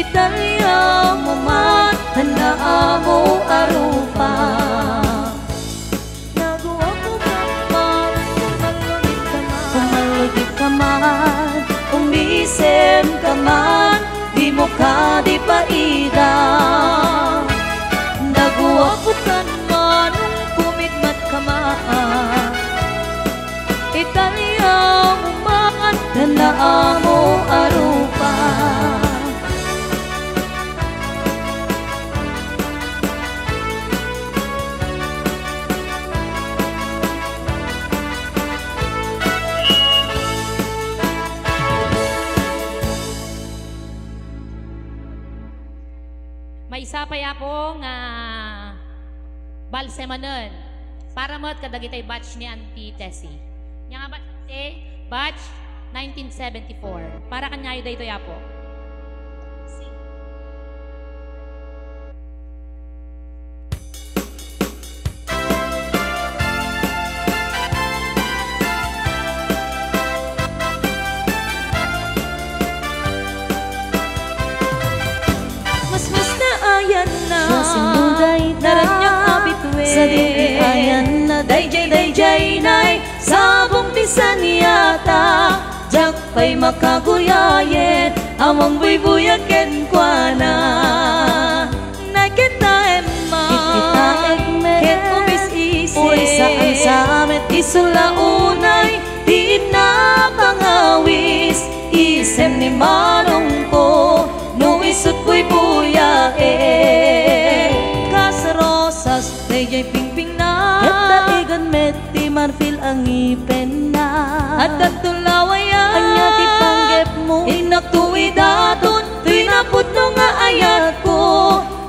Italya mo man, hanaa mo arupa. Nagawa ko ka man, kumalugit ka man, umisem ka man, di mo ka di paida. Nagawa ko ka man, kumitmat ka man, Italya mo man, hanaa mo arupa. May isa pa ya po nga balsemanon para mo't kadagitay batch ni Auntie Tessie. Nga nga batch 1974. Para kanyayo dito ya po. Sa dinti ayan na dayjay nay sabong tisan yata jak pa'y makaguyayet amang buybuyaken kwa na nakita emma kita egme ket ubis isi uri saan samet isulaunay di na pangawis isem ni manong ko nuisut buybuyae kasrosas dayjay pingping na at daigan meti marfil ang ipen na at datulawayan anya ti panggep mo inaktuidaton tinapot no nga ayat ko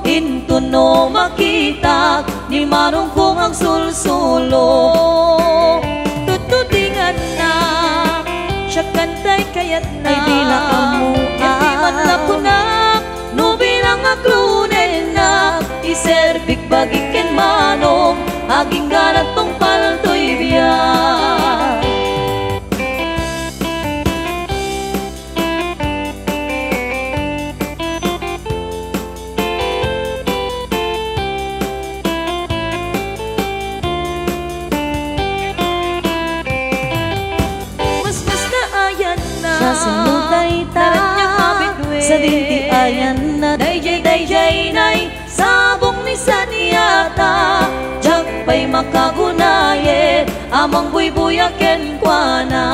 intuno makita ni manong kong ang sulsulo tututingan na siya kantay kayat na ay di na amuan di man lapunak no bilang aklunen na iserbik bagiken manong aging ganat tong paltoy biyak. Mas na ayan na siya sinutay ta sa dinti ayan na dayjay nay sabong ni saniyata jak pa'y makagunayet amang buybuyaken kwa na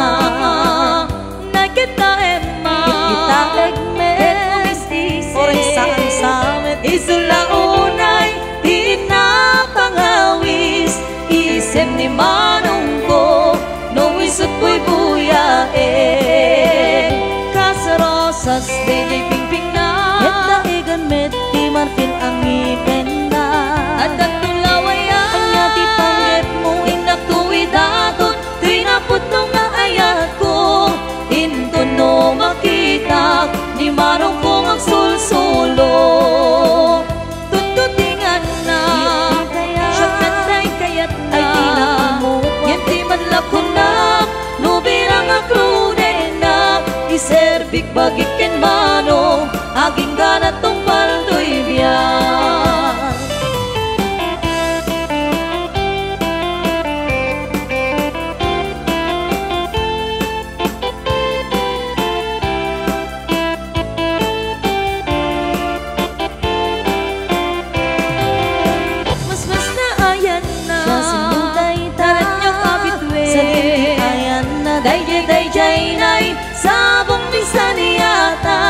nakita emma kita egme oray saan samet isulaunay di na pangawis isem ni manong ko no isut buybuyae kasarosas dayjay pingping na et daigan meti marfil ang ipen na at datulawayan anya ti panggep mo inaktuidaton tinapot no nga ayat ko intuno makita ni manong kong ang sulsulo tututingan na siya kantay kayat na ay di na amuan yan di man lakunak no birang aklunen na iserbik bagiken manong aging ganat tong paldoy biyak. Mas na ayan na siya sinutay taran niya kapitwe sa dinti ayan na dayjay nay sabong ni saniyata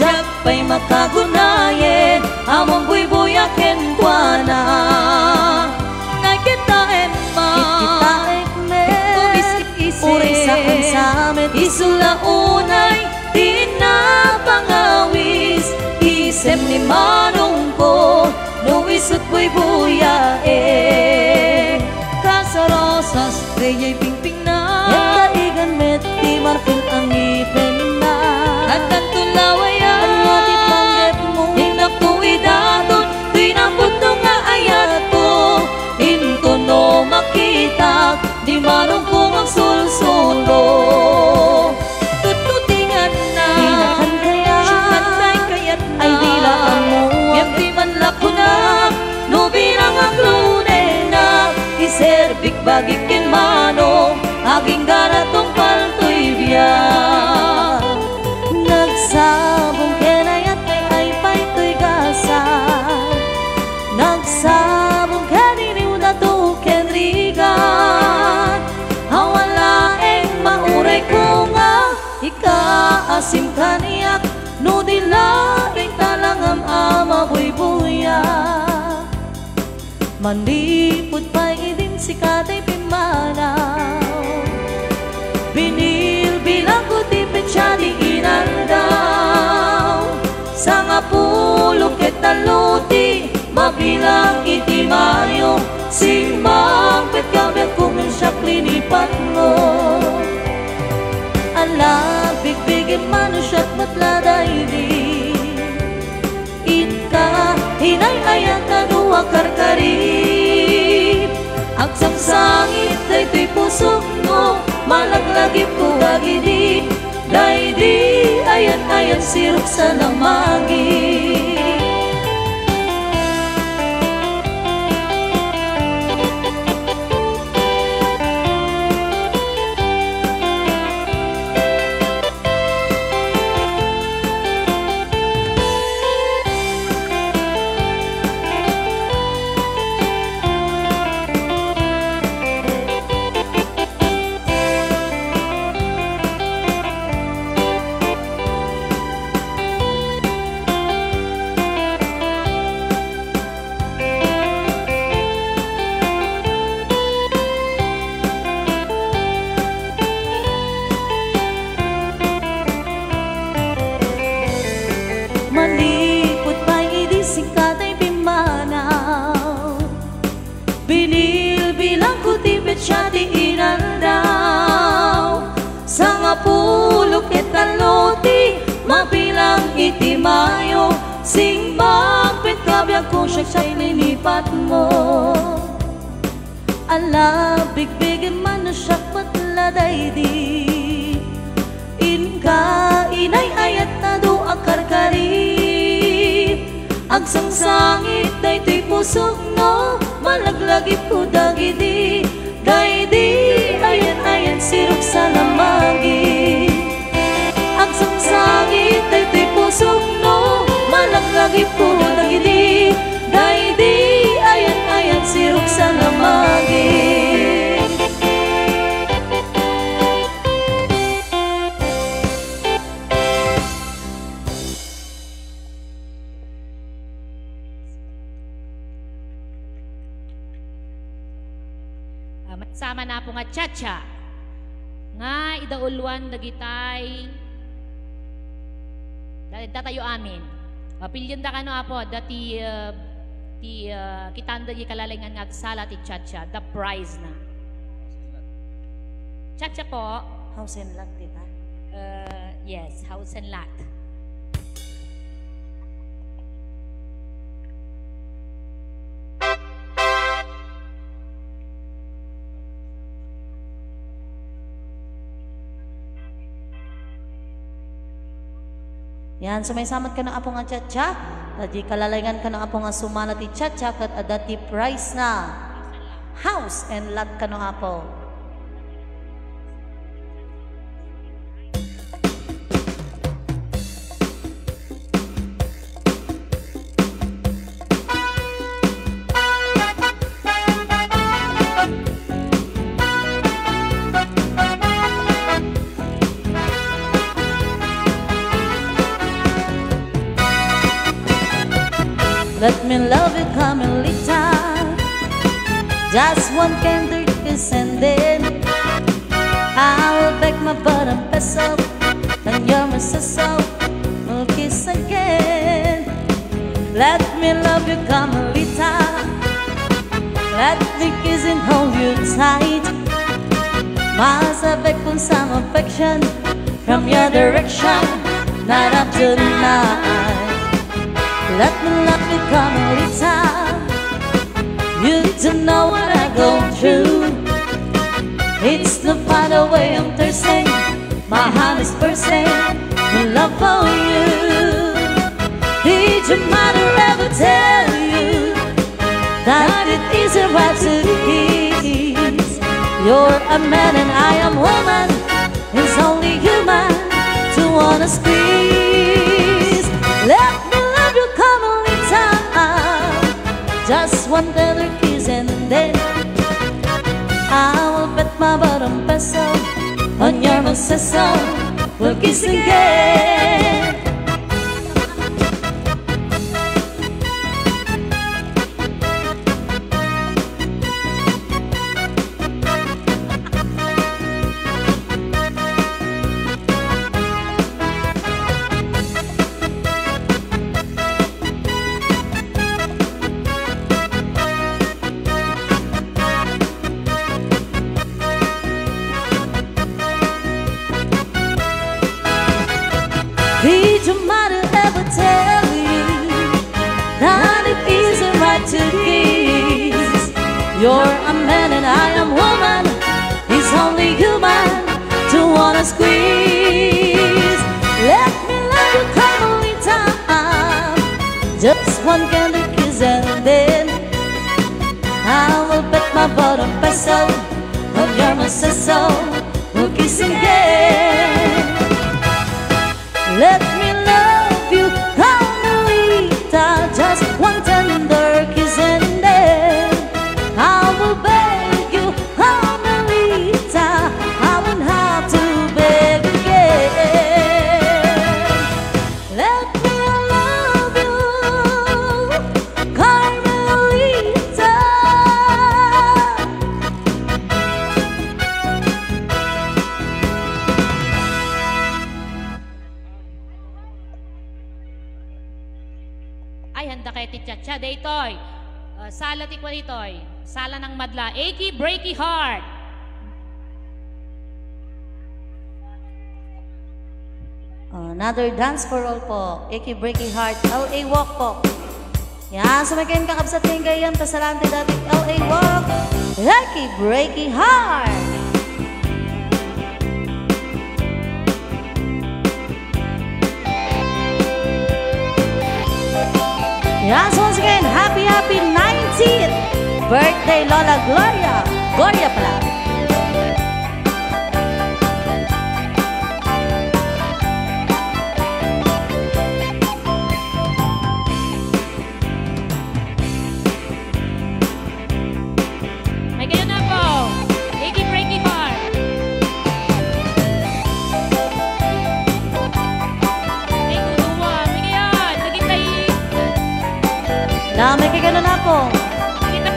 jak pa'y makagunayet amang buybuyaken kwa na nakita emma kita egme uri saan samet isulaunay di na pangawis isem ni manong ko no isut buybuyae kasarosas dayjay pingping na et daigan meti marfil ang ipen na at datulawayan anya ti panggep mo inaktuidaton tinapot no nga ayat ko intuno makita di manong kong ang sulsulo tututingan na siya kantay kayat na lagi kinmano, aking ganatong palto'y biyak. Nagsabong kenayat kay ay pa'y gasa, nagsabong keniniw na to kenrigan. Hawalaeng mauray ko nga, ikaasim kaniyak, no dilaing talangam ama buy-buya. Manipod pa'y idin si katay pimanaw, binilbilang ko tipid siya di inandaw. Sa nga pulok etaluti, mabilang iti mayo, simbang petkabyag kumin siya klinipat mo. Ala, bigbigin mano siya't matladay di, ika hinay-ayat na duwa karkarip. Agsangsangit daytoy pusok mo, malaglagip ko agidi, daydi ayan-ayan sirok sa lamagi. Malipot pa'y idising katay pimanaw, binilbilang ko tipid siya di inandaw. Sa nga pulok etaluti, mabilang iti mayo, simbang petkabyag ko siya'y linipat mo. Ala, bigbigin man na siya patladay di, inka inay-ayat na do akarkarip. Agsangsangit daytoy pusok no, malaglagip ko dagidi, daydi ayan-ayan sirok sa lamagi. Agsangsangit daytoy pusok no, malaglagip ko dagidi, daydi ayan-ayan sirok sa lamagi. Sama na po nga Chacha nga idaulwan dagitay datayo amin. Pilyon da kano apo dati kitanda di kalalingan nga agsala ti Chacha, the prize na. Chacha po. House and lot, diba? Yes, house and lot. Yan, sumaysamat ka na apo nga Chacha, tadi kalalingan ka na apo nga sumala ti Chacha, kat adati price na house and lot ka na apo. Let me love you, Carmelita. Just one candle kiss and then I'll beg my bottom peso, and you're my sister, we'll kiss again. Let me love you, Carmelita. Let me kiss and hold you tight. Miles I beg for some affection from your direction, night after night. Let me love you, Carmelita. You don't know what I go through. It's the final way I'm thirsty. My heart is bursting with love for you. Did your mother ever tell you that it isn't right to kiss? You're a man and I am woman. It's only human to wanna squeeze. Let me love you, come only time. Just one tender kiss and then I will bet my bottom peso on your obsession. We'll kiss again. Did your mother ever tell you that it isn't right to kiss? You're a man and I am woman. It's only human to wanna squeeze. Let me love you, come only time. Just one candle kiss and then I will bet my bottom peso on your muscle. We'll kiss again. Let me love you, Carmelita. Just one tender kiss and then I will beg you, Carmelita. I won't have to beg again. Let me love you, Carmelita. Ay, handa kay Tichacha. Daytoy. Sala tikwa ditoy. Sala ng madla. Achy, breaky heart. Another dance for all po. Achy Breaky Heart. LA Walk po. Yan. Sumayin kakabsat ng gayam. Tasalante dati LA Walk. Achy Breaky Heart. Yan. So once again, happy 19th birthday Lola Gloria. Gloria pala. May kayo na po. Achy, breaky heart. Ay, kuduwa. May kayo. Nagintay. Na, may kagano na po. Nagintay.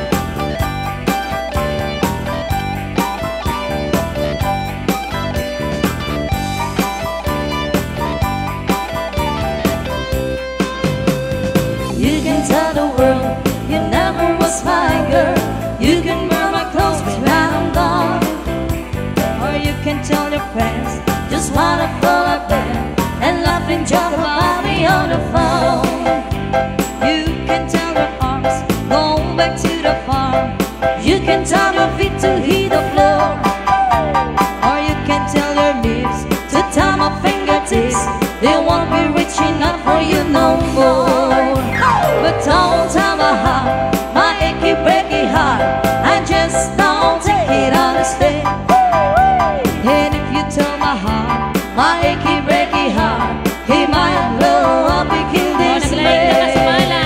You can tell the world you never was my girl. You can wear my clothes when I'm gone. Or you can tell your friends just what I feel like then and laugh and joke about me on the phone. You can tell your arms go back to the farm. You can tell your feet to hit the floor. Or you can tell your lips to tie my fingertips. They won't be reaching out for you no more. But don't tell my heart, my achy breaky heart, I just don't take it honestly. And if you tell my heart, my achy breaky heart, he might blow up and kill this Naglaing na kasmala.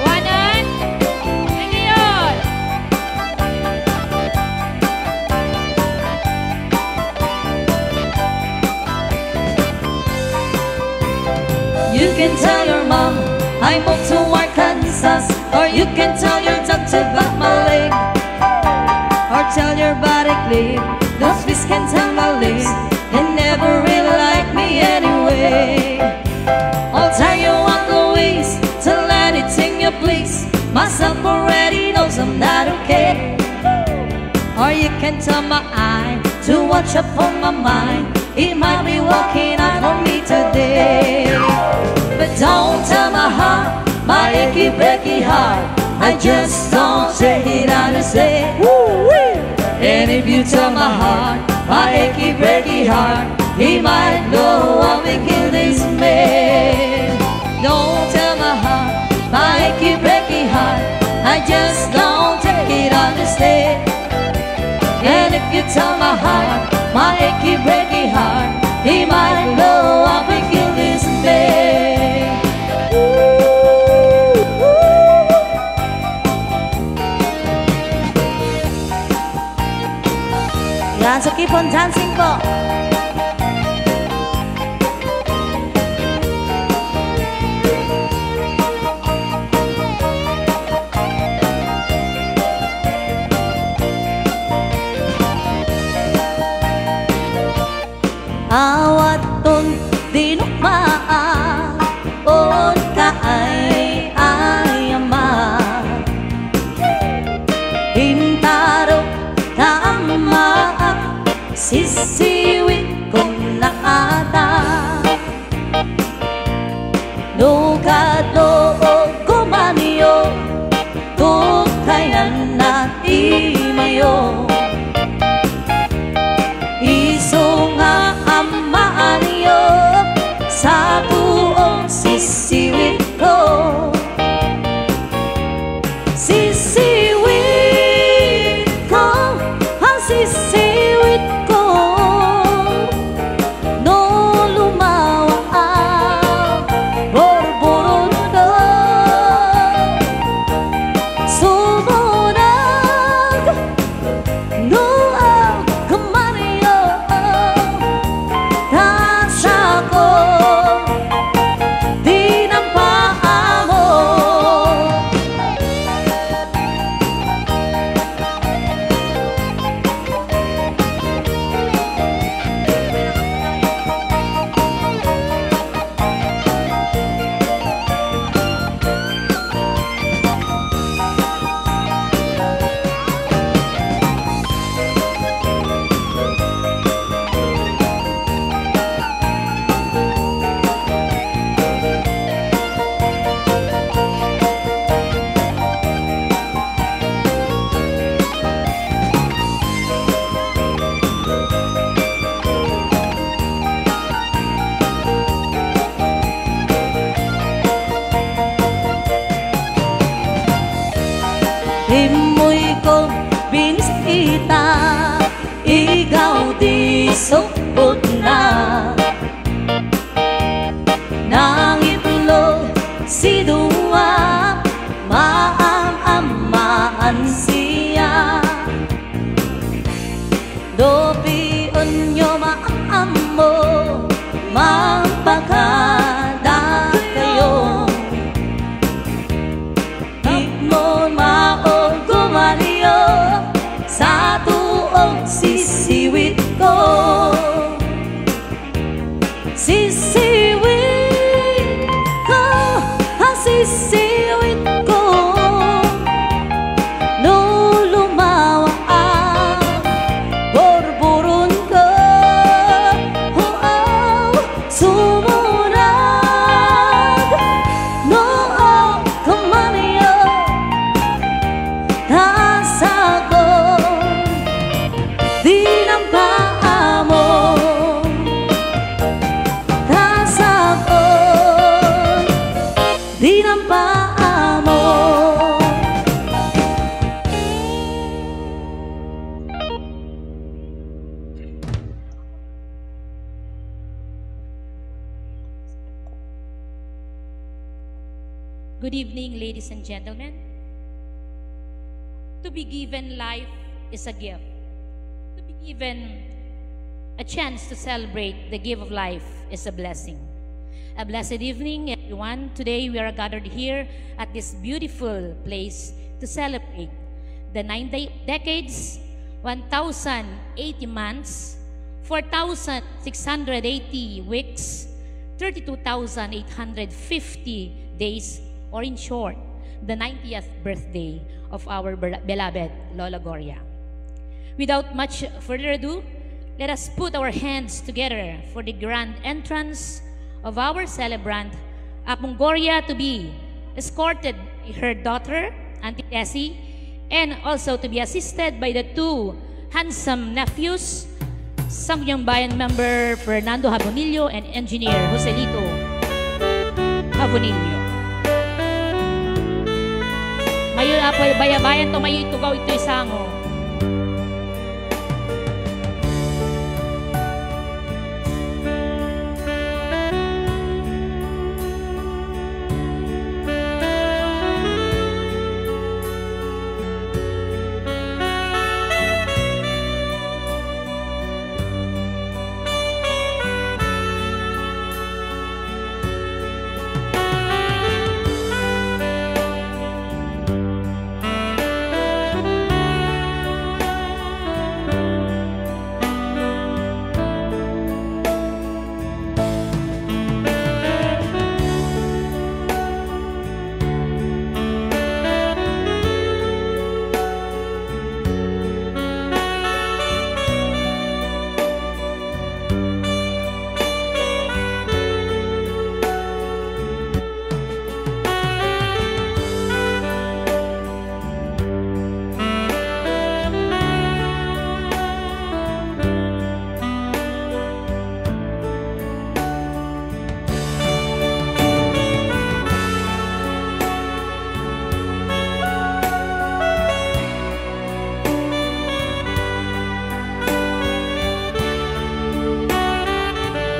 Awanan. May kayo. You can tell your mom I moved to Arkansas. Or you can tell your doctor about my leg. Or tell your body clip those fish can tell my lips. They never really like me anyway. I'll tell you what, Louise, to let it in your place. Myself already knows I'm not okay. Or you can tell my eye to watch up on my mind. It might be walking out on me today. But don't tell my heart, my achy breaky heart, I just don't take it honestly. And if you tell my heart, my achy breaky heart, he might know I'll be kill this man. Don't tell my heart, my achy breaky I just don't take it honestly. And if you tell my heart, my achy breaky heart, he might blow up and kill this day. Yan, so keep on dancing po. Awat ton dinukmaan on ka ay ayama hintaro tama sisiwit kong naata nukado o kumaniyo tukayan na imayo iso nga amaaniyo sa buong sisiwit ko. Sisiwit ko, ang sisiwit ko, no lumawa ang borboron ko. Sumunod, no ang kumaniyo tasa ko, di nampaa mo. Himoy ko binisita, ikaw di supot na. Nang itlog si Dua, maam-amaan siya. Dopion nyo maam mo, magpakada kayo. Higmon maong kumaliyo sa tuong sisiwit ko. Sisiwit ko, ang sisiwit ko, no lumawa ang borboron ko. Oh, oh, sumunod, no oh, kumaniyo tasa ko, di nampaa mo. Tasa ko, di nampaa mo. Good evening, ladies and gentlemen. To be given life is a gift. To be given a chance to celebrate the gift of life is a blessing. A blessed evening, everyone. Today we are gathered here at this beautiful place to celebrate the 9 decades, 1,080 months, 4,680 weeks, 32,850 days, or in short, the 90th birthday of our beloved Lola Gloria. Without much further ado, let us put our hands together for the grand entrance of our celebrant, Apong Gloria, to be escorted by her daughter, Auntie Tessie, and also to be assisted by the two handsome nephews, Sangguniang Bayan member Fernando Habonillo and engineer Joselito Habonillo. Mayo apo bayabayan to mayo itugaw ito isango.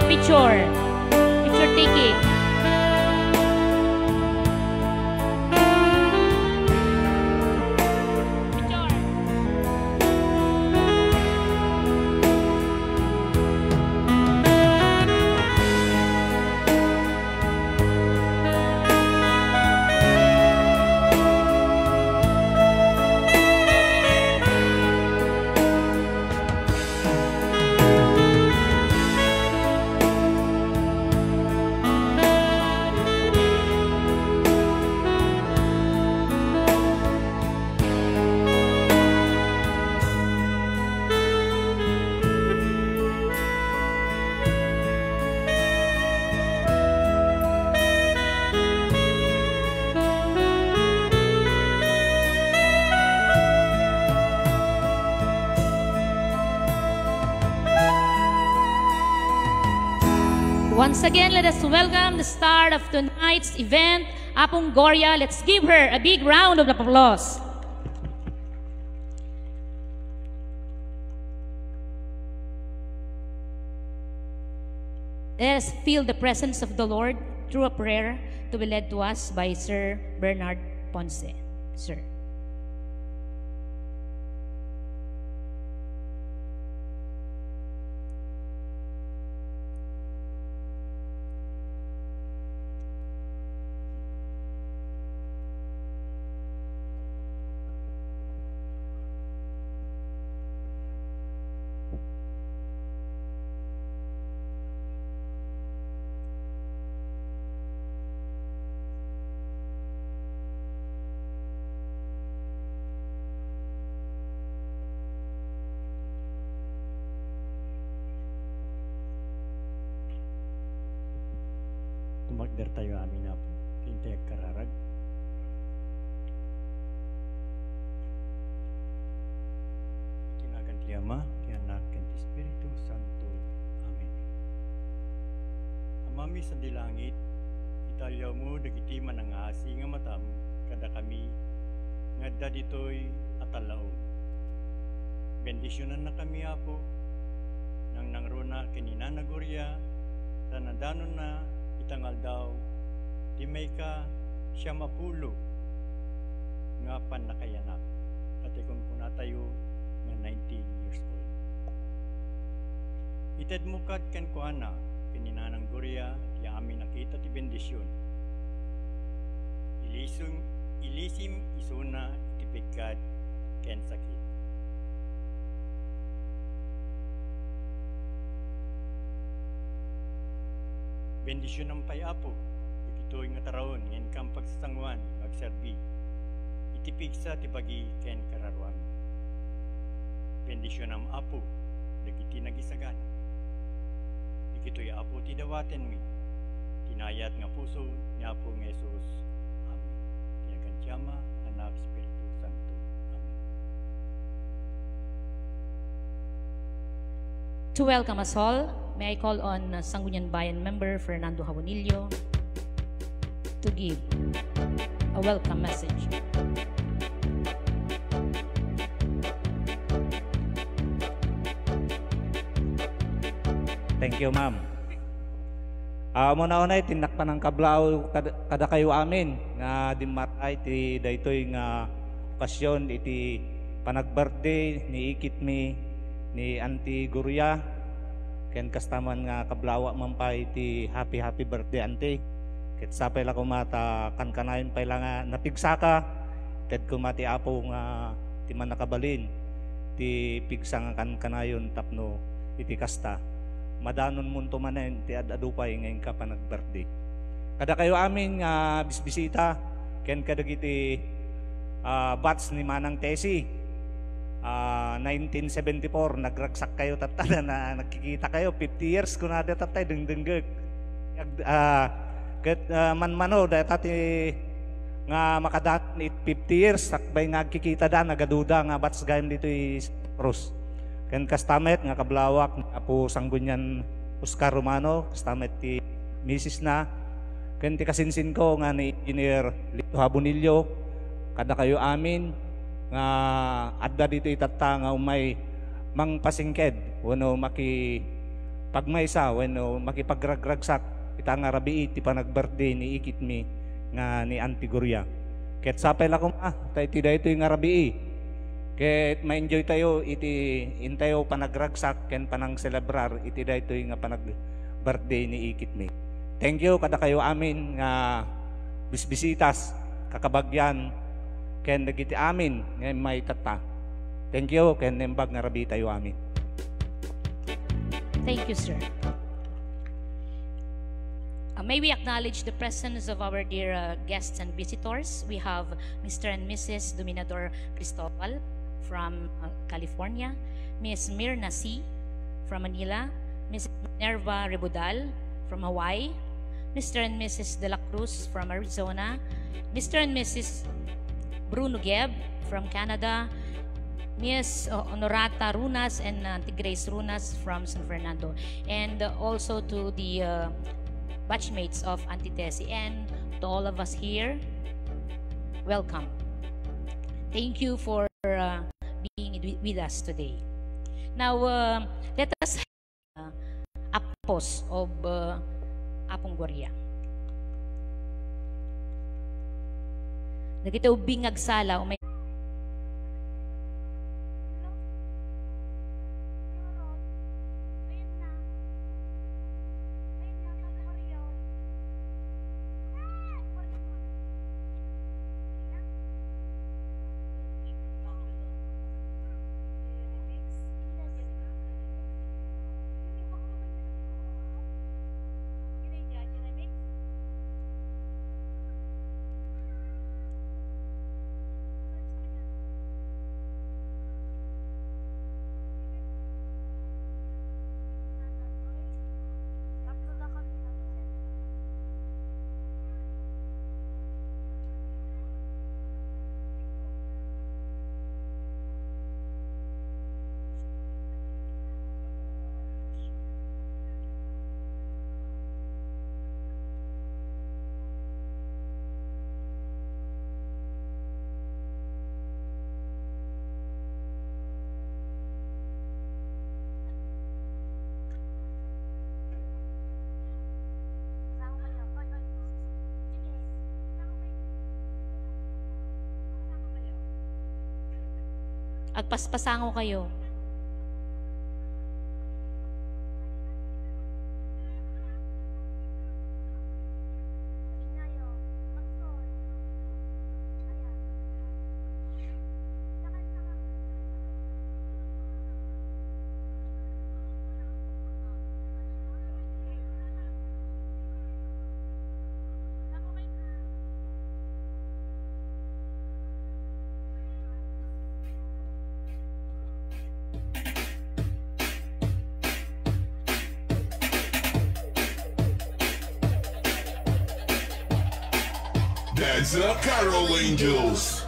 Picture taking. Picture. Once again, let us welcome the star of tonight's event, Apong Goria. Let's give her a big round of applause. Let us feel the presence of the Lord through a prayer to be led to us by Sir Bernard Ponce. Sir. Tumagder tayo amin na po. Kintay kararag. Tinagan ti Ama, ti Anak, ken ti Espiritu Santo. Amen. Amami sa dilangit, italyaw mo dagiti manangasi nga matam, kada kami, ngadda ditoy atalaon. Bendisyonan na kami, Apo, nang nangruna kinina Gloria, sa nadanon na itangal daw, di may ka siya mapulo nga panakayanak. At ikon kuna tayo nga 19 years old. Ited mo kad ken kuana, kininanang Gloria, ti amin nakita ti bendisyon. Ilisim isuna ti pigkad ken sakit. Bendisyon ng payapo, ito'y nga tarawon, ngayon kang pagsasangwan, magserbi, itipig sa tibagi ken kararwan. Bendisyon ng apo, dagiti nagisagan. Ikito'y apo ti dawaten mi, tinayat nga puso ni Apo ng Jesus. Amen. Tinagan tiyama, Anak, Espiritu Santo. Amen. To welcome us all, may I call on Sangguniang Bayan member Fernando Jabonillo to give a welcome message. Thank you, ma'am. Muna-una tinakpan ng kablaw kada kayo amin nga di matay ti daytoy nga okasyon iti panag-birthday ni ikit mi ni Auntie Guria ken kastaman nga kablawa man pa iti happy birthday Auntie. Ket sapay la ko mata kankanayon pay lang nga napigsaka ted ko mati apo nga ti man nakabalin ti pigsa nga kankanayon tapno iti kasta. Madanon munto manen ti adupay ngayon ka pa nag-birthday. Kada kayo amin nga bisbisita ken kadagiti batch ni Manang Tessie 1974 nagragsak kayo tatada na nagkikita kayo 50 years kun ada tatay dengdenggeg ket manmano dati nga makadat 50 years sakbay nga kikita da nagaduda nga batch gayem dito is cross. Ken kastamet nga kablawak apo Sanggunian Oscar Romano, kastamet ti Mrs. na. Ken ti kasinsin ko nga ni Engineer Lito Habonillo, kada kayo amin nga adda dito itatta nga umay mangpasingked wano maki pagmaysa wano makipagragragsak ita nga rabii ti panag-birthday ni ikit mi nga ni Auntie Guria. Ket sapay la ko tay ti daytoy nga rabii. Ket ma-enjoy tayo iti intayo panagragsak ken panang celebrar iti daytoy nga panag-birthday ni ikit mi. Thank you kada kayo amin nga bisbisitas kakabagyan ken dagiti amin nga may tata. Thank you ken nembag nga rabi tayo amin. Thank you, sir. May we acknowledge the presence of our dear guests and visitors. We have Mr. and Mrs. Dominador Cristobal from California, Miss Mirna C. from Manila, Miss Minerva Rebudal from Hawaii, Mr. and Mrs. De La Cruz from Arizona, Mr. and Mrs. Bruno Geb from Canada, Miss Honorata Runas and Auntie Grace Runas from San Fernando, and also to the batchmates of Auntie Tessie, and to all of us here, welcome. Thank you for being with us today. Now, let us have a pause of Apong Guria. Nagita ubing agsala o may agpaspasango kayo. That's the Carol Angels.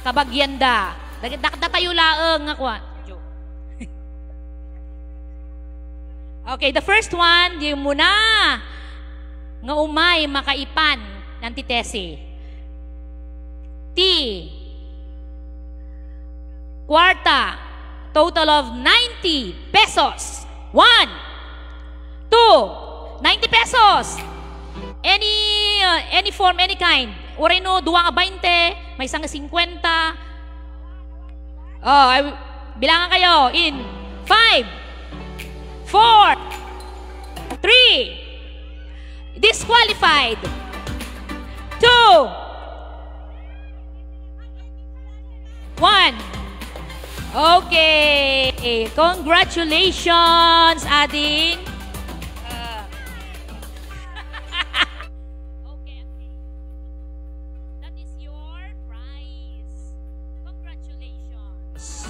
kabagyanda. Datayo laeng nga kuan. Okay, the first one, di muna nga umay makaipan ng titesi. T. Kwarta, total of 90 pesos. 1, 2, 90 pesos. Any form, any kind. Oreno, 2 nga 20, may isang 50. Oh, bilangan kayo in 5, 4, 3, disqualified. 2, 1. Okay. Congratulations, Ading. Okay. That is your prize. Congratulations.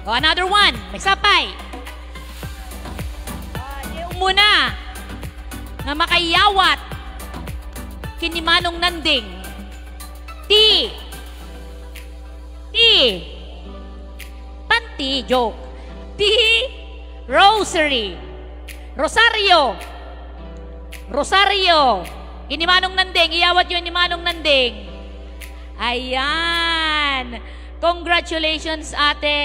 Oh, another one. May sapay. Muna nga makayawat kinimanong nanding T panty joke T rosary Rosario kinimanong nanding iyawat yun ni manong nanding. Ayan, congratulations ate.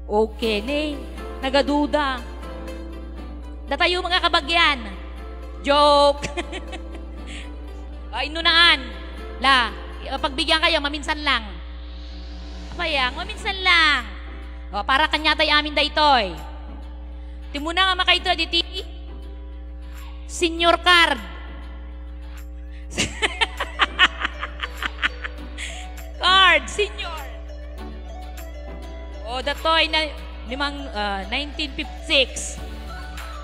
Okay, ni. Nagaduda. Datayo mga kabagyan. Joke. Ay, nunaan. La, pagbigyan kayo, maminsan lang. Mayang, maminsan lang. O, para kanya tayo amin daytoy. Timuna nga makaito, diti. Senior card. Card, senior. O, datoy na 1956.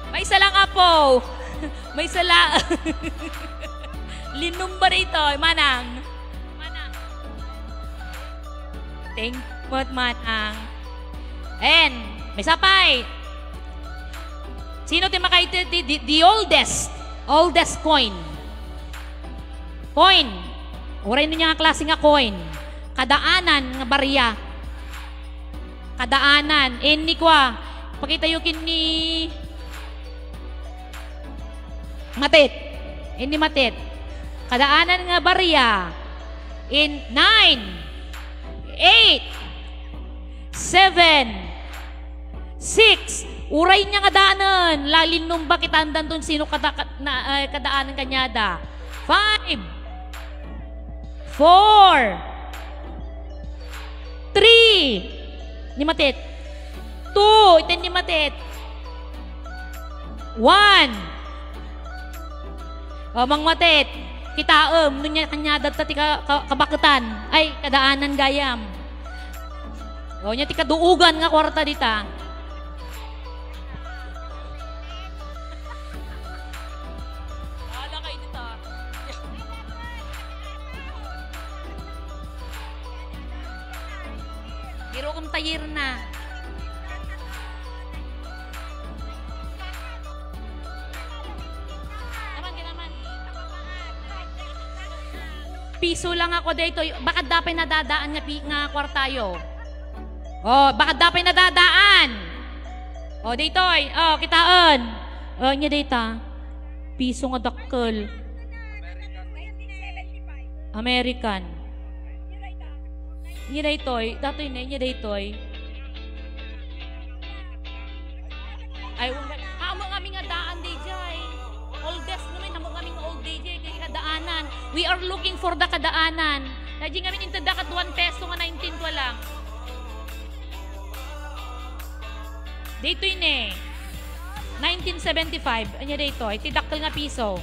May isa lang apo. May isa lang. Linumba rito, manang. Thank you, manang. And, may sapay. Sino ti makaiti the oldest coin? Coin. Uray nun niya nga klase nga coin. Kadaanan nga barya. Kadaanan. Ni kwa. Pakita yukin ni Matit. Ni Matit. Kadaanan nga barya. In 9, 8, 7, 6. Uray niya kadaanan. Lalin nung bakit andan doon sino kadaanan kanyada. 5, 4, 3, ni Matit. 2, iten ni Matit. 1. Mang Matit, kita nun niya kanyada tati kabakutan. Ay, kadaanan gayam. O niya ti kaduugan nga kwarta dita. Ala kayo dita. Hiro kong tayir na. Piso lang ako dito. Baka dapay nadadaan nga kwartayo. Oh, baka dapay nadadaan. Oh, dito. Oh, kitaan. Oh, nya dito. Piso nga dakkel. American. Nya dito. Datoy na nya dito. Ay, amo kami nga daan DJ. Oldest naman amo kami nga old DJ kay kadaanan. We are looking for the kadaanan. Nadji kami into dakat 1 peso nga 19 ko lang. Dito ini. 1975. Anya dito. Tidakkel nga piso.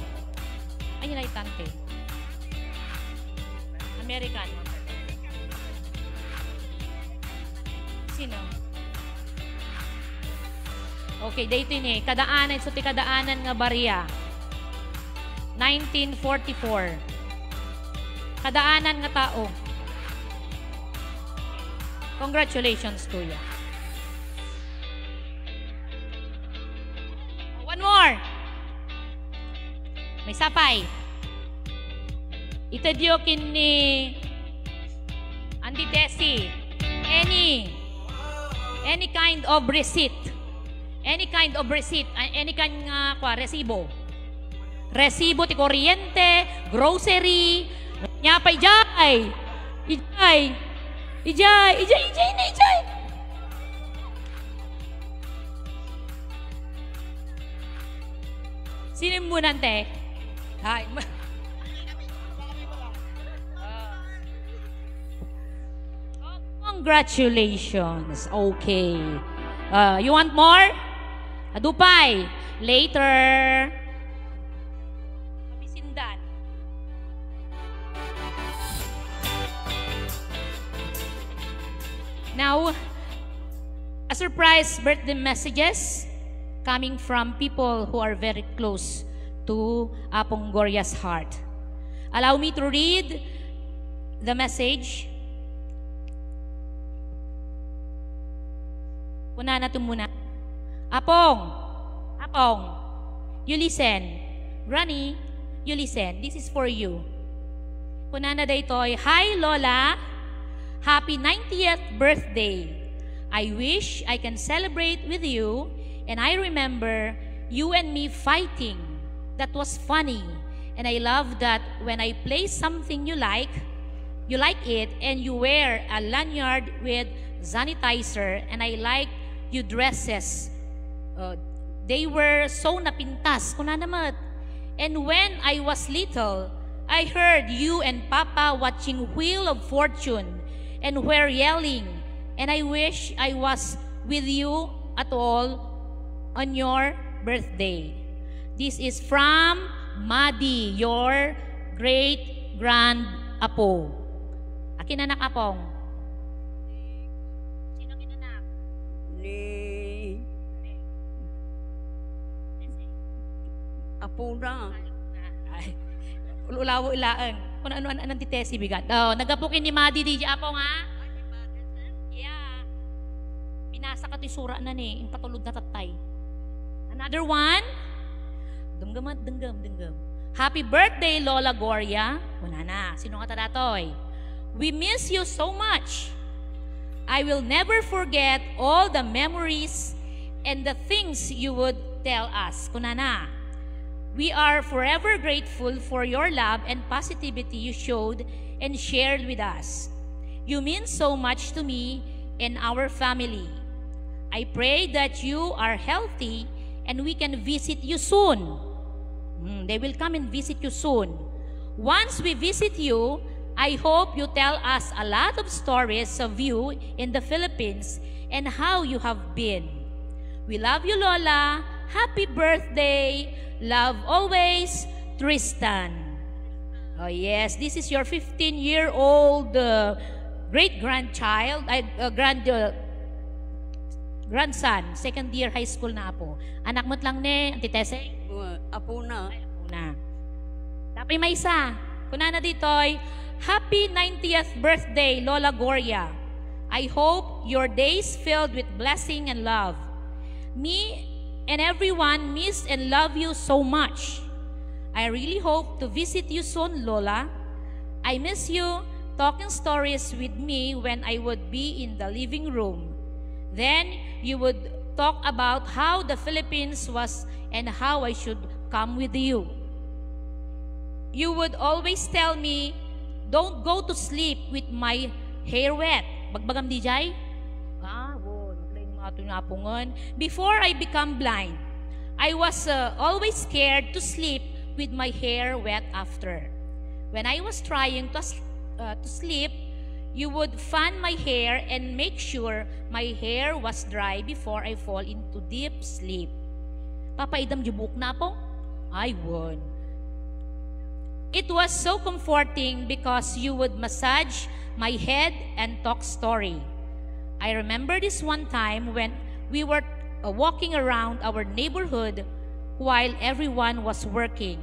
Anya na itante. American. Sino? Okay, dito ini. Kadaanan. So, ti kadaanan nga barya. 1944. Kadaanan nga tao. Congratulations to you. One more. May sapay. Itadyo kini Andi Desi. Any kind of receipt. Any kind of receipt. Any kind resibo. Resibo ti kuryente, grocery, nyapay jay. Ijay. Sino muna, te? Hi. Congratulations. Okay. You want more? Adupay. Later. Kabisindan. Now, a surprise birthday messages coming from people who are very close to Apong Goria's heart. Allow me to read the message. Una na ito muna. Apong, you listen. Granny, you listen. This is for you. Kuna na daytoy, hi Lola, happy 90th birthday. I wish I can celebrate with you, and I remember you and me fighting. That was funny, and I love that when I play something you like it, and you wear a lanyard with sanitizer, and I like your dresses. They were so napintas. Kuna naman. And when I was little, I heard you and Papa watching Wheel of Fortune and were yelling, and I wish I was with you at all on your birthday. This is from Madi, your great-grand-apo. Akin anak apong? Sino kinanak? Apo na. Ay, ulawo ilaan. Kung ano-ano titesi bigat. Oh, nagapukin ni Madi di apong ha? Yeah. Pinasa ka sura na ni, yung patulog na tatay. Another one. Denggam. Happy birthday, Lola Goria. Una na. Sino ka tadatoy? We miss you so much. I will never forget all the memories and the things you would tell us. Kuna na. We are forever grateful for your love and positivity you showed and shared with us. You mean so much to me and our family. I pray that you are healthy and we can visit you soon. They will come and visit you soon. Once we visit you, I hope you tell us a lot of stories of you in the Philippines and how you have been. We love you, Lola. Happy birthday. Love always, Tristan. Oh yes, this is your 15-year-old great-grandchild, grandson, second year high school na po. Anak mo't lang ne, Auntie Tese? Apo na. Ay, apo na. Tapos may isa. Kuna na ditoy, happy 90th birthday, Lola Goria. I hope your days filled with blessing and love. Me and everyone miss and love you so much. I really hope to visit you soon, Lola. I miss you talking stories with me when I would be in the living room. Then you would talk about how the Philippines was and how I should come with you. You would always tell me, don't go to sleep with my hair wet. Bagbagam di jay? Before I become blind, I was always scared to sleep with my hair wet after. When I was trying to sleep, you would fan my hair and make sure my hair was dry before I fall into deep sleep. Papaidam jubuk na po? I would. It was so comforting because you would massage my head and talk story. I remember this one time when we were walking around our neighborhood while everyone was working.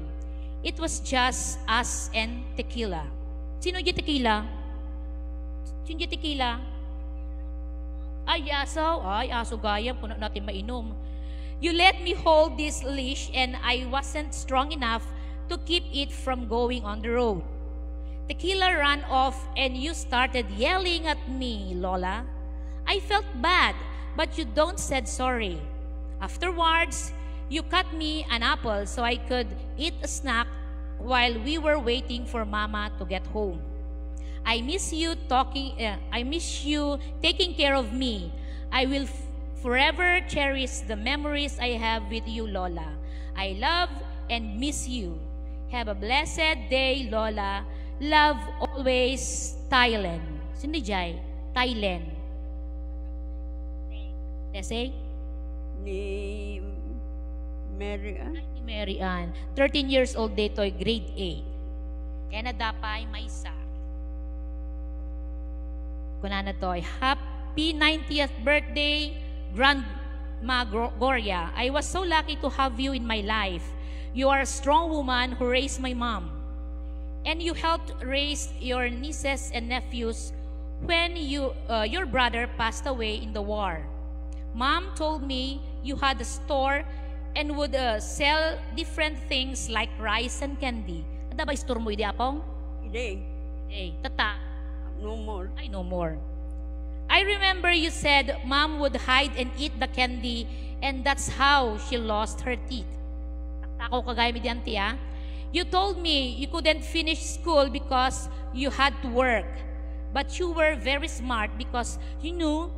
It was just us and tequila. Sino yung tequila? Sino yung tequila? Ay, aso. Ay, aso gaya. Puno natin mainom. You let me hold this leash and I wasn't strong enough to keep it from going on the road. Tequila ran off and you started yelling at me, Lola. I felt bad, but you don't said sorry. Afterwards, you cut me an apple so I could eat a snack while we were waiting for Mama to get home. I miss you taking care of me. I will forever cherish the memories I have with you, Lola. I love and miss you. Have a blessed day, Lola. Love always, Thailand. Sino Jai? Thailand. Desay? Ni Mary Ann. Ni Mary Ann. 13 years old dito, grade 8. Canada pa, may isa. Kuna na to, happy 90th birthday, Grandma Gloria. I was so lucky to have you in my life. You are a strong woman who raised my mom. And you helped raise your nieces and nephews when your brother passed away in the war. Mom told me you had a store and would sell different things like rice and candy. Ada ba store mo, Idi Apong? Hindi. Hey, tata. No more. I no more. I remember you said Mom would hide and eat the candy and that's how she lost her teeth. Taktako kagaya mi diyan ti, ah. You told me you couldn't finish school because you had to work. But you were very smart because you knew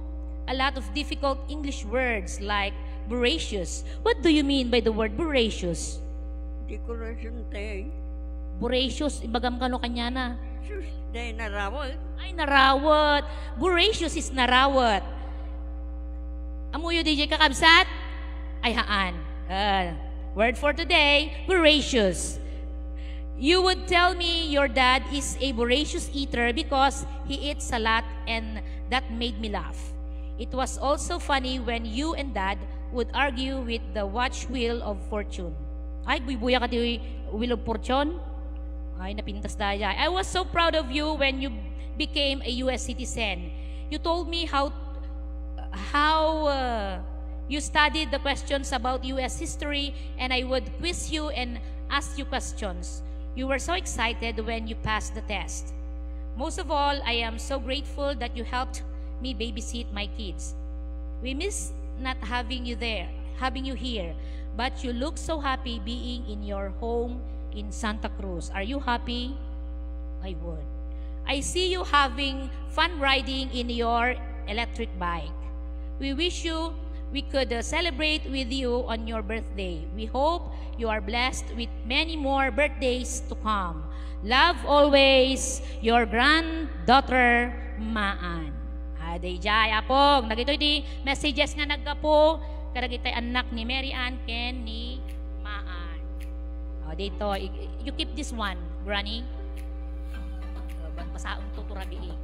a lot of difficult English words like voracious. What do you mean by the word voracious? Decoration day. Voracious, ibagam ka no kanya na. Sus, day narawal. Ay, narawat. Voracious is narawat. Amuyo DJ kakabsat? Ay, haan. Word for today, voracious. You would tell me your dad is a voracious eater because he eats a lot and that made me laugh. It was also funny when you and dad would argue with the watch wheel of fortune. Ay, buya ka di wheel of fortune? Ay, napintas tayo. I was so proud of you when you became a U.S. citizen. You told me how you studied the questions about U.S. history and I would quiz you and ask you questions. You were so excited when you passed the test. Most of all, I am so grateful that you helped me babysit my kids. We miss not having you here, but you look so happy being in your home in Santa Cruz. Are you happy? I would. I see you having fun riding in your electric bike. We wish we could celebrate with you on your birthday. We hope you are blessed with many more birthdays to come. Love always, your granddaughter, Maan. Aday jay, apong. Nagito'y di messages nga nagkapo. Karagitay anak ni Mary Ann, Ken, ni Maan. O, dito, you keep this one, Granny. Pasaong tuturabi.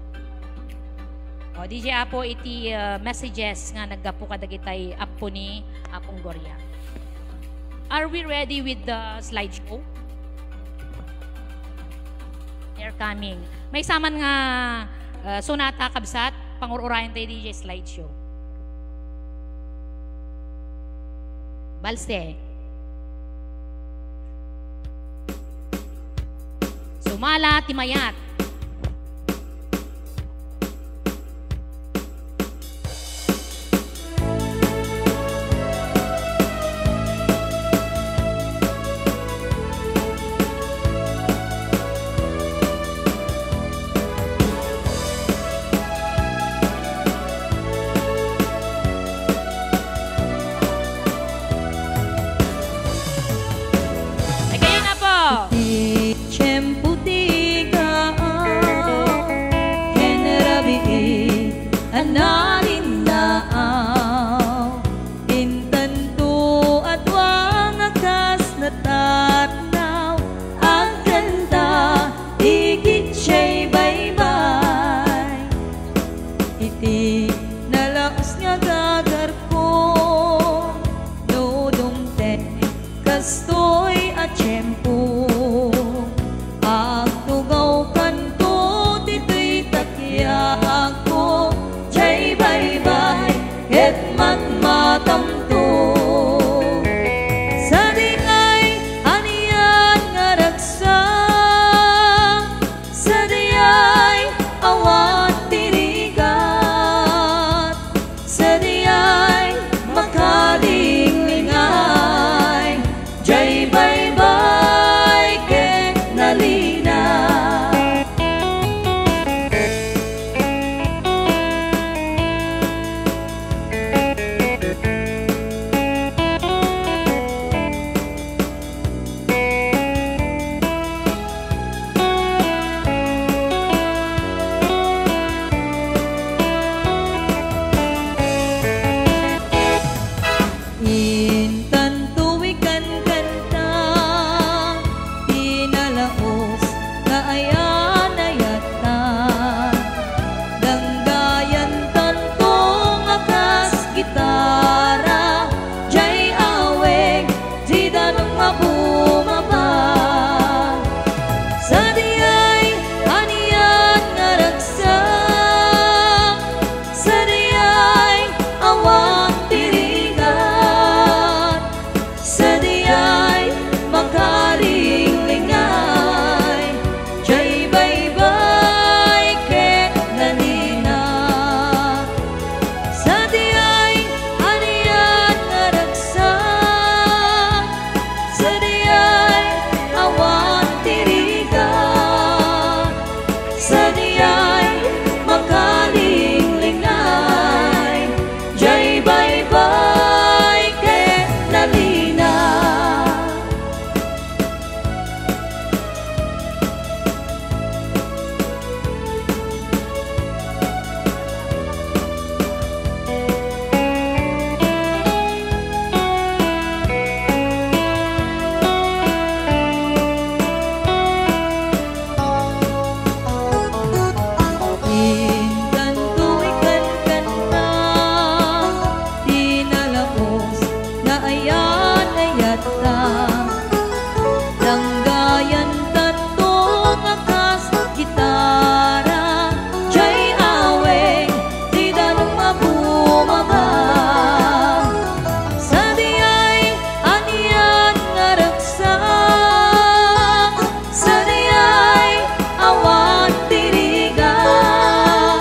O, DJ Apo, iti messages nga naggapo kadagitay apo ni Apong Gloria. Are we ready with the slideshow? They're coming. May saman nga sunata kabsat, pangururayan tayo DJ slideshow. Balse. Sumala timayat. Tiyempo di ka baybay ket nalina. Intan tuwikan kanta, pinalaos na ayan ayata. Danggayan tantong akas gitara, jay aweng di danong mabumaba. Sa diyay aniyan nga ragsa, sa diyay awang tirigan, sa diyay makalinglingay, jay baybay ket nalina. Sa diyay aniyan nga ragsa, sa diyay awang tirigan, sa diyay makalinglingay, jay baybay ket nalina. Intan tuwikan kanta, tinalaos na ayan ayata. Danggayan tantong akas gitara, jay aweng di danong mabumaba. Sa diyay aniyan nga ragsa, sa diyay awan tirigan,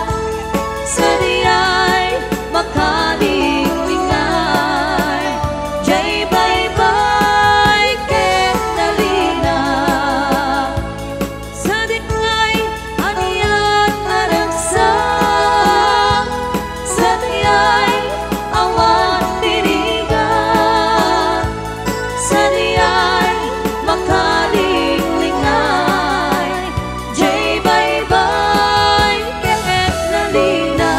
sa diyay makalinglingay, jay baybay ket nalina. Sa diyay aniyan nga ragsa, sa diyay awan tirigan, sa diyay makalinglingay, jay baybay ket nalina.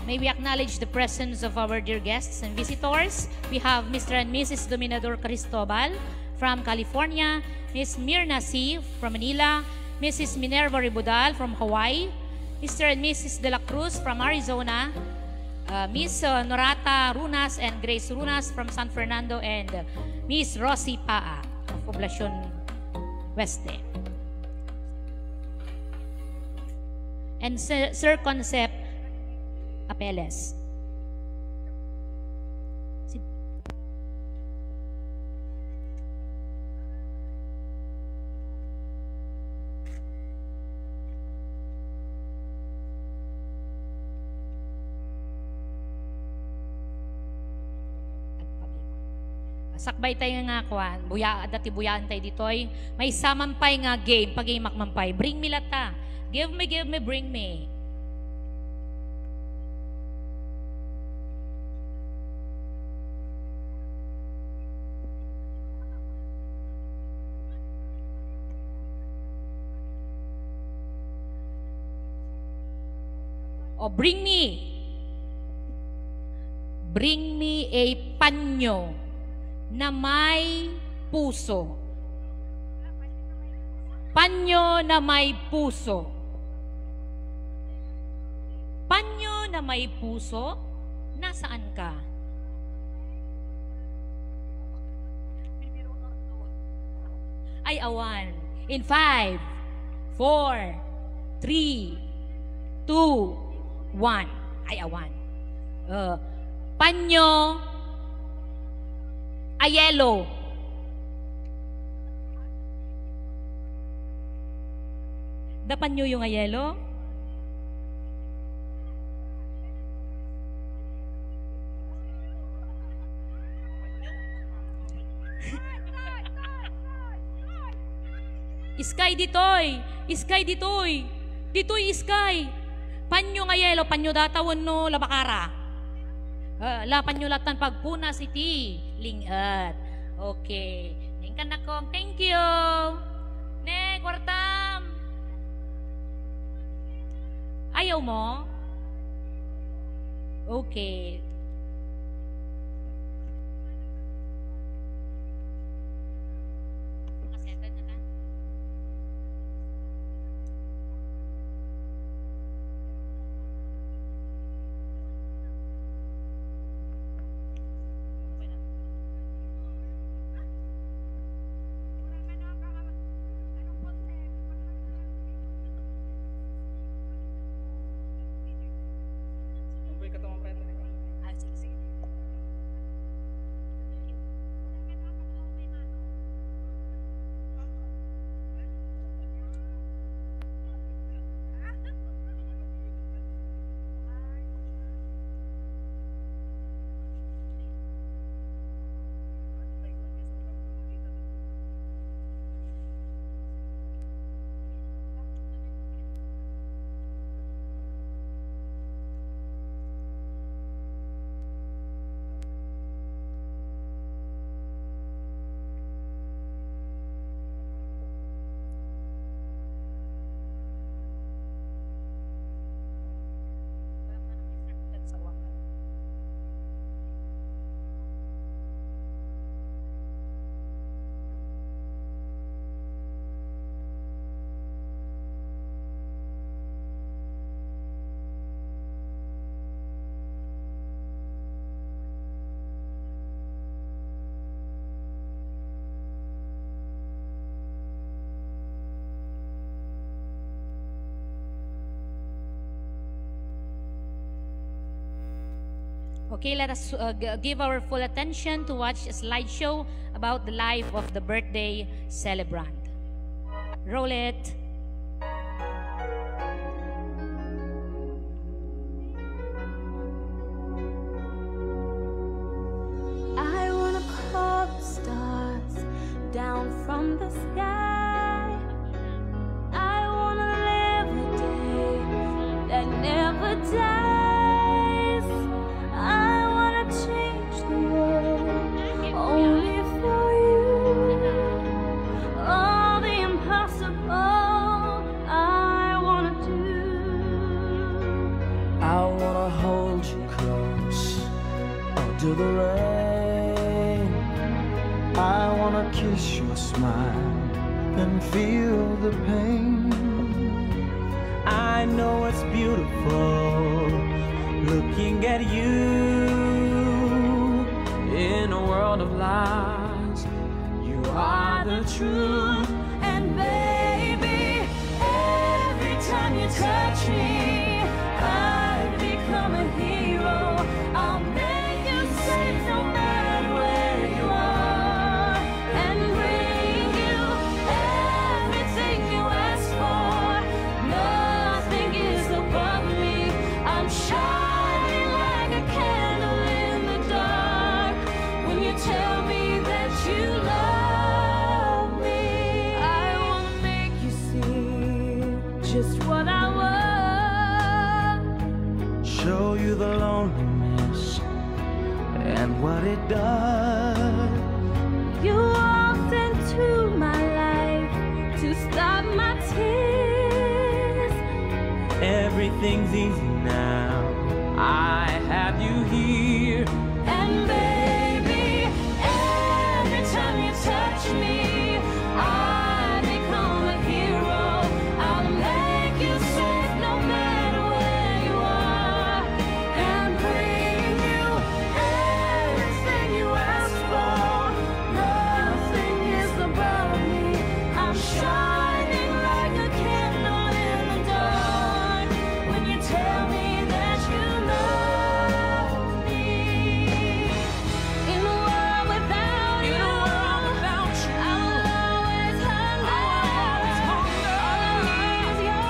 May we acknowledge the presence of our dear guests and visitors. We have Mr. and Mrs. Dominador Cristobal from California, Miss Mirna C. from Manila, Mrs. Minerva Ribudal from Hawaii, Mr. and Mrs. De La Cruz from Arizona, Miss Norata Runas and Grace Runas from San Fernando, and Miss Rosie Paa of Poblacion Weste. And Sir Concept Apeles. Sakbay tayo nga kuan, dati buyaan tayo ditoy. May samampay nga game, pag-game makmampay. Bring me lata. Give me, bring me. O bring me a panyo na may puso. Panyo na may puso. Panyo na may puso, nasaan ka? Ay, awan. In 5, 4, 3, 2, 1. Ay, awan. Panyo, ayelo. Dapan nyo yung yelo? Sky ditoy! Sky ditoy! Ditoy Sky! Panyo nga yelo, panyo datawan no labakara. Lapan nyo latan pagpuna city. Lingat. Okay. Hingkan na kong. Thank you. Ne, kwartam. Ayaw mo? Okay. Okay, let us give our full attention to watch a slideshow about the life of the birthday celebrant. Roll it. I wanna call the stars down from the sky. I wanna live a day that never dies. I wanna change the world only for you. All the impossible I wanna do. I wanna hold you close under the rain. I wanna kiss your smile and feel the pain. I know it's beautiful looking at you in a world of lies. You are the truth. And baby, every time you touch me, I become a hero. I'll make you safe no matter where you are, and bring you everything you ask for. Nothing is above me. I'm shining like a candle in the dark. When you tell me that you love me, I wanna make you see just what I want. Show you the loneliness and what it does. You walked into my life to stop my tears. Everything's easy now. I have you here. And baby, every time you touch me, I become a hero. I'll make you safe no matter where you are, and bring you everything you ask for. Nothing is above me. I'm shining like a candle in the dark. When you tell me that you love me. In a world without you, I will always hunger. All I need is your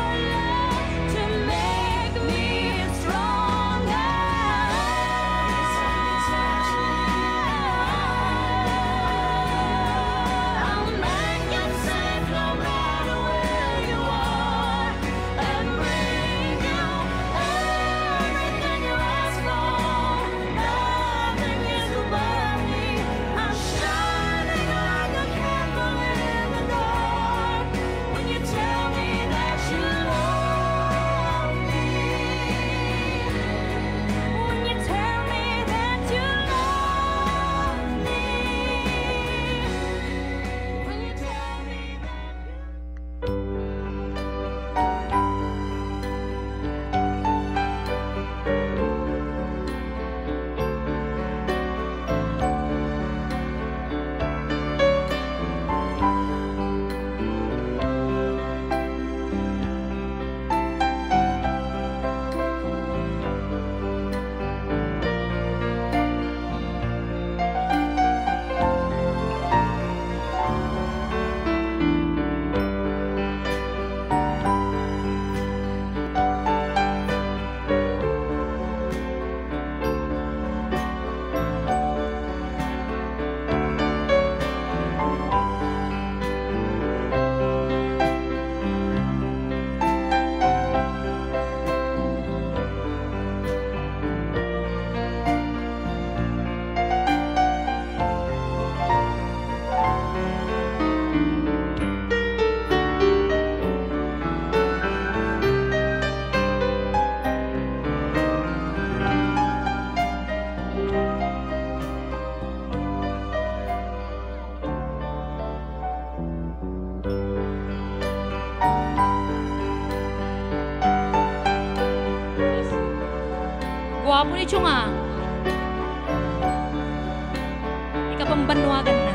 Gwapo ni Chong ah. Ikapambanwagan na.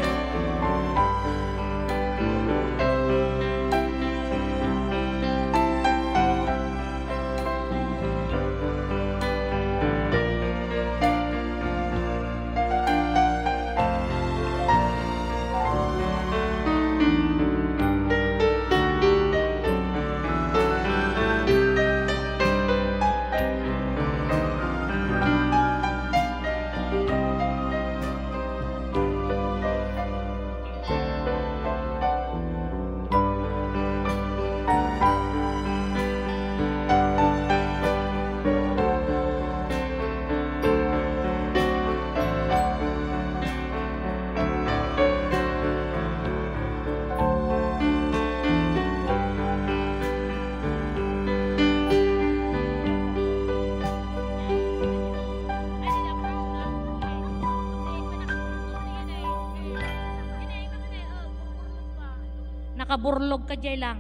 Nakaburlog ka dyan lang.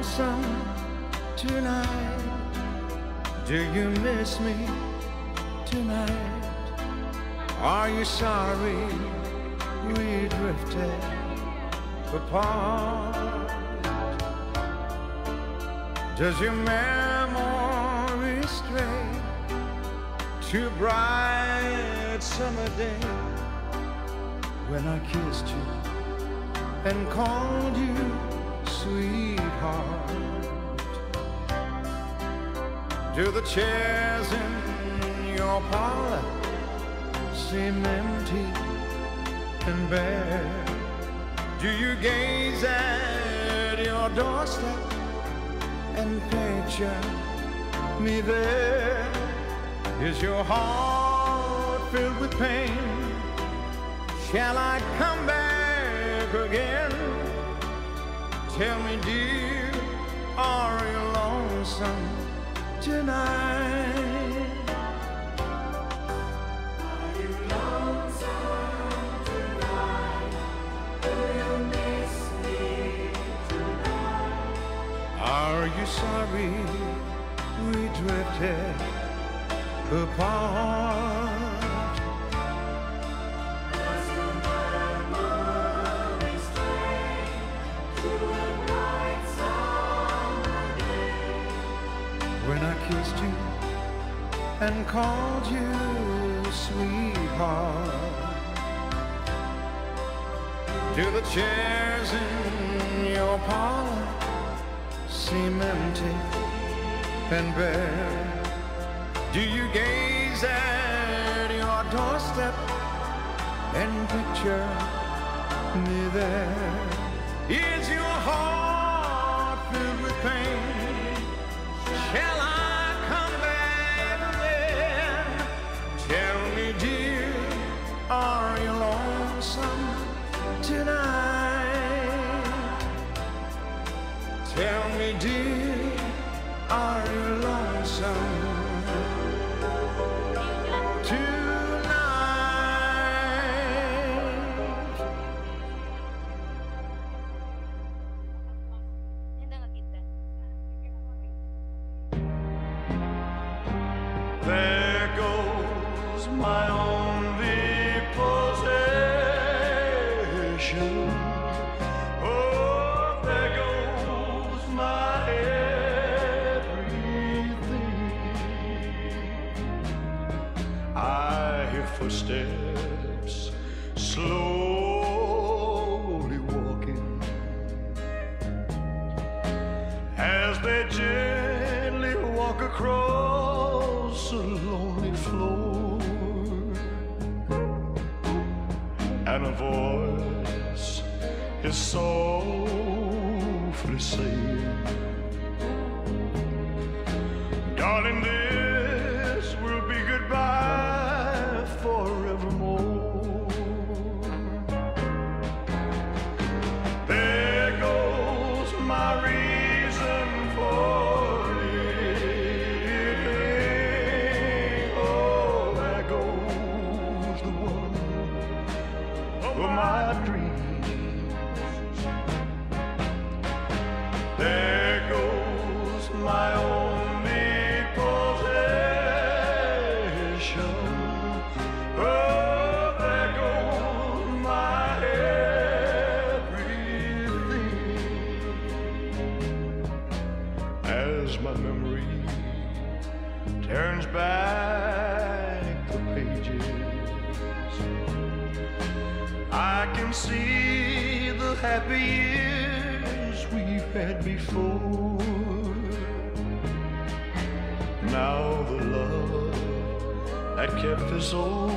lonesome tonight? Do you miss me tonight? Are you sorry we drifted apart? Does your memory stray to bright summer day when I kissed you and called you sweetheart? Do the chairs in your parlor seem empty and bare? Do you gaze at your doorstep and picture me there? Is your heart filled with pain? Shall I come back again? Tell me, dear, are you lonesome tonight? Are you lonesome tonight? Do you miss me tonight? Are you sorry we drifted apart? Does your memory stray to a bright summer day when I kissed you and called you sweetheart? Do the chairs in your parlor seem empty and bare? Do you gaze at your doorstep and picture me there? Is your heart filled with pain? Shall I come back again? Tell me, dear, are you lonesome tonight? Tell me, dear, are you lonesome There goes my only possession. Oh, there goes my everything. I hear footsteps slowly walking as they gently walk across a lonely floor, and a voice is softly saying, darling, this will be goodbye forevermore. There goes my reason for my dreams. There goes my only possession. Oh, there goes my everything. As my memory turns back the pages, I can see the happy years we've had before. Now the love that kept this old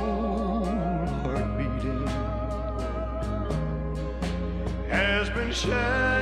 heart beating has been shattered